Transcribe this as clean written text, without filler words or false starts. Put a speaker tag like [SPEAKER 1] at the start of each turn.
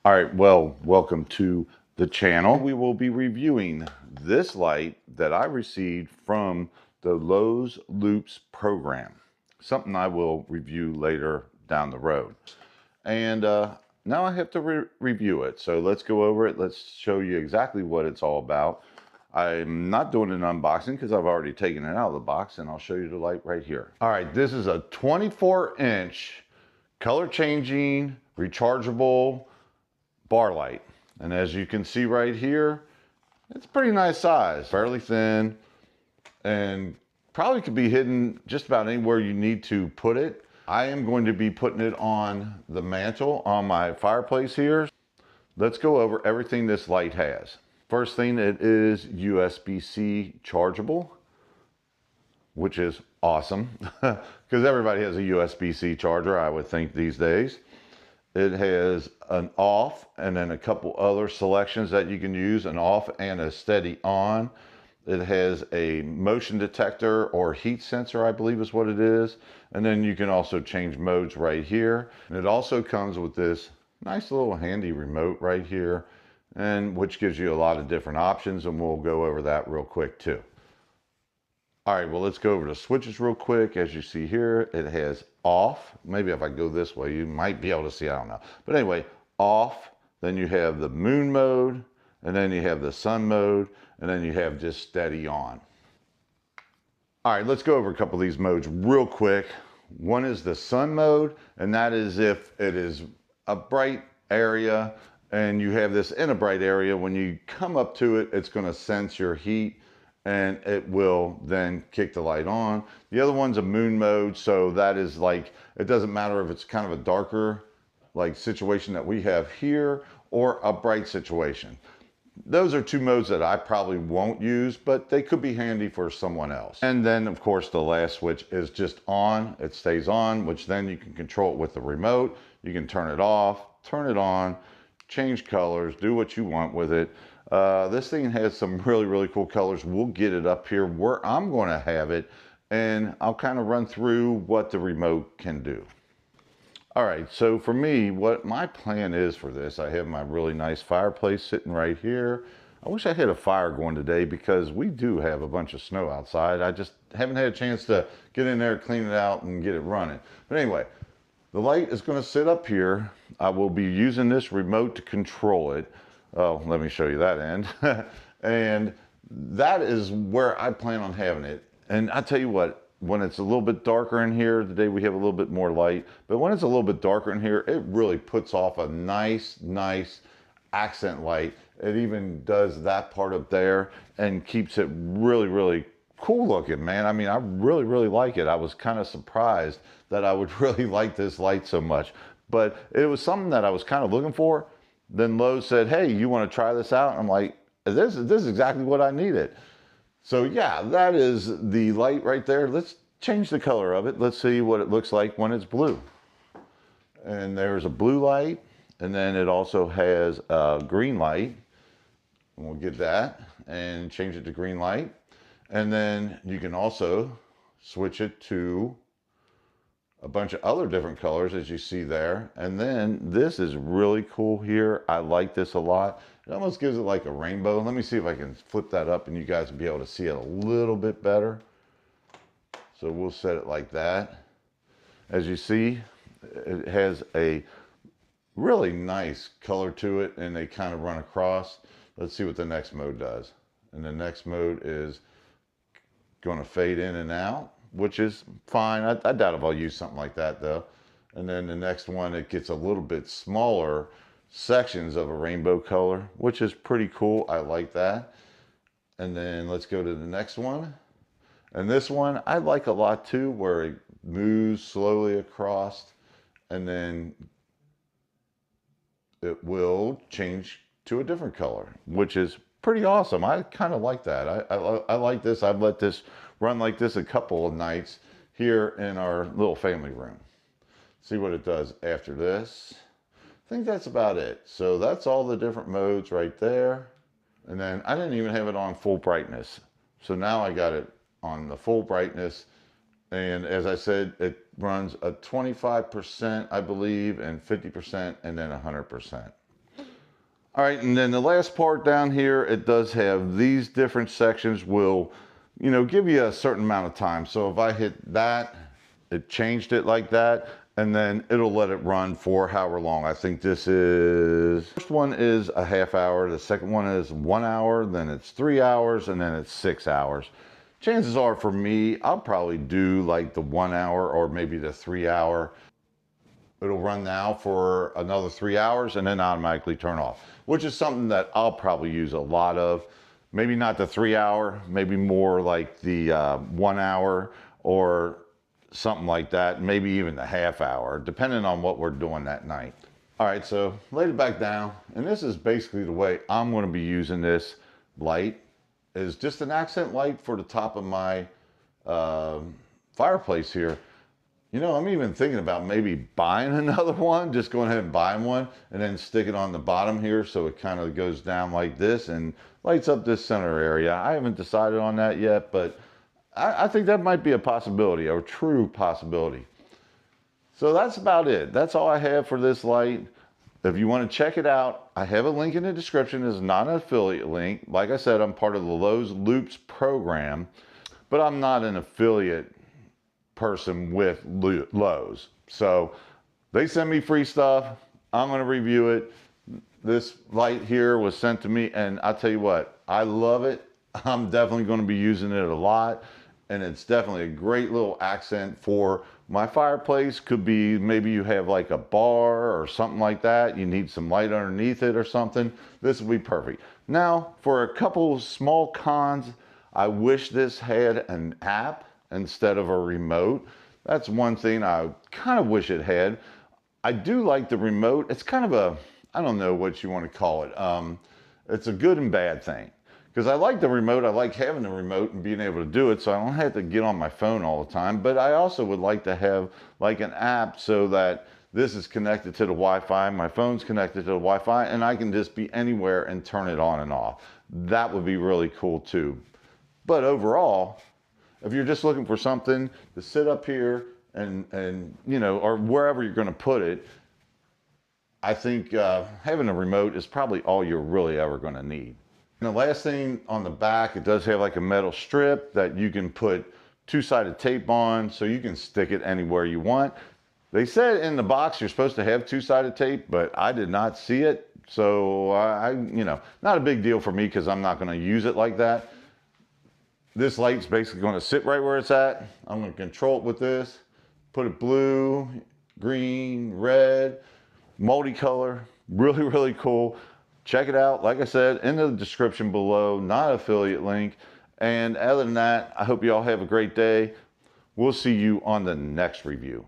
[SPEAKER 1] All right, well, welcome to the channel. We will be reviewing this light that I received from the Lowe's Loops program. Something I will review later down the road. And now I have to review it. So let's go over it. Let's show you exactly what it's all about. I'm not doing an unboxing because I've already taken it out of the box, and I'll show you the light right here. All right, this is a 24-inch color changing, rechargeable bar light. And as you can see right here, it's a pretty nice size, fairly thin, and probably could be hidden just about anywhere you need to put it. I am going to be putting it on the mantle on my fireplace here. Let's go over everything this light has. First thing, it is USB-C chargeable, which is awesome because everybody has a USB-C charger, I would think, these days. It has an off and then a couple other selections that you can use, an off and a steady on. It has a motion detector or heat sensor, I believe is what it is. And then you can also change modes right here. And it also comes with this nice little handy remote right here, and which gives you a lot of different options, and we'll go over that real quick too. All right, well, let's go over the switches real quick. As you see here, it has off. Maybe if I go this way, you might be able to see, I don't know. But anyway, off, then you have the moon mode, and then you have the sun mode, and then you have just steady on. All right, let's go over a couple of these modes real quick. One is the sun mode, and that is if it is a bright area and you have this in a bright area, when you come up to it, it's gonna sense your heat and it will then kick the light on. The other one's a moon mode, so that is like, it doesn't matter if it's kind of a darker like situation that we have here or a bright situation. Those are two modes that I probably won't use, but they could be handy for someone else. And then of course the last switch is just on. It stays on, which then you can control it with the remote. You can turn it off, turn it on, change colors, do what you want with it. This thing has some really cool colors. We'll get it up here where I'm going to have it, and I'll kind of run through what the remote can do. All right, so for me, what my plan is for this, I have my really nice fireplace sitting right here. I wish I had a fire going today because we do have a bunch of snow outside. I just haven't had a chance to get in there, clean it out, and get it running. But anyway, the light is going to sit up here. I will be using this remote to control it. Oh, let me show you that end. And that is where I plan on having it. And I tell you what, when it's a little bit darker in here, today we have a little bit more light, but when it's a little bit darker in here, it really puts off a nice accent light. It even does that part up there and keeps it really cool looking, man. I mean, I really like it. I was kind of surprised that I would really like this light so much, but it was something that I was kind of looking for. Then Lowe's said, hey, you want to try this out? And I'm like, this is exactly what I needed. So yeah, that is the light right there. Let's change the color of it. Let's see what it looks like when it's blue. And there's a blue light, and then it also has a green light. And we'll get that and change it to green light. And then you can also switch it to a bunch of other different colors, as you see there. And then this is really cool here. I like this a lot. It almost gives it like a rainbow. Let me see if I can flip that up and you guys will be able to see it a little bit better. So we'll set it like that. As you see, it has a really nice color to it, and they kind of run across. Let's see what the next mode does. And the next mode is going to fade in and out, which is fine. I doubt if I'll use something like that though. And then the next one, it gets a little bit smaller sections of a rainbow color, which is pretty cool. I like that. And then let's go to the next one. And this one I like a lot too, where it moves slowly across and then it will change to a different color, which is pretty awesome. I kind of like that. I like this. I've let this run like this a couple of nights here in our little family room. See what it does after this. I think that's about it. So that's all the different modes right there. And then I didn't even have it on full brightness. So now I got it on the full brightness. And as I said, it runs a 25%, I believe, and 50%, and then 100%. All right, and then the last part down here, it does have these different sections will, you know, give you a certain amount of time. So if I hit that, it changed it like that, and then it'll let it run for however long. I think this is, first one is a half hour, the second one is 1 hour, then it's 3 hours, and then it's 6 hours. Chances are for me, I'll probably do like the 1 hour or maybe the 3 hour. It'll run now for another 3 hours and then automatically turn off, which is something that I'll probably use a lot of. Maybe not the 3 hour, maybe more like the 1 hour or something like that. Maybe even the half hour, depending on what we're doing that night. All right, so laid it back down. And this is basically the way I'm gonna be using this light, is just an accent light for the top of my fireplace here. You know, I'm even thinking about maybe buying another one, just going ahead and buying one and then stick it on the bottom here so it kind of goes down like this and lights up this center area. I haven't decided on that yet, but I think that might be a possibility, a true possibility. So that's about it. That's all I have for this light. If you want to check it out, I have a link in the description. It's not an affiliate link. Like I said, I'm part of the Lowe's Loops program, but I'm not an affiliate person with Lowe's. So they send me free stuff. I'm going to review it. This light here was sent to me, and I'll tell you what, I love it. I'm definitely going to be using it a lot, and it's definitely a great little accent for my fireplace. Could be maybe you have like a bar or something like that. You need some light underneath it or something. This will be perfect. Now, for a couple small cons, I wish this had an app instead of a remote. That's one thing I kind of wish it had. I do like the remote. It's kind of a, I don't know what you want to call it. It's a good and bad thing. Because I like the remote, I like having the remote and being able to do it so I don't have to get on my phone all the time. But I also would like to have like an app so that this is connected to the Wi-Fi, my phone's connected to the Wi-Fi, and I can just be anywhere and turn it on and off. That would be really cool too. But overall, if you're just looking for something to sit up here and you know, or wherever you're going to put it, I think having a remote is probably all you're really ever going to need. And the last thing on the back, it does have like a metal strip that you can put two-sided tape on, so you can stick it anywhere you want. They said in the box you're supposed to have two-sided tape, but I did not see it. So you know, not a big deal for me because I'm not going to use it like that. This light's basically going to sit right where it's at. I'm going to control it with this, put it blue, green, red, multicolor, really, really cool. Check it out. Like I said, in the description below, not an affiliate link. And other than that, I hope you all have a great day. We'll see you on the next review.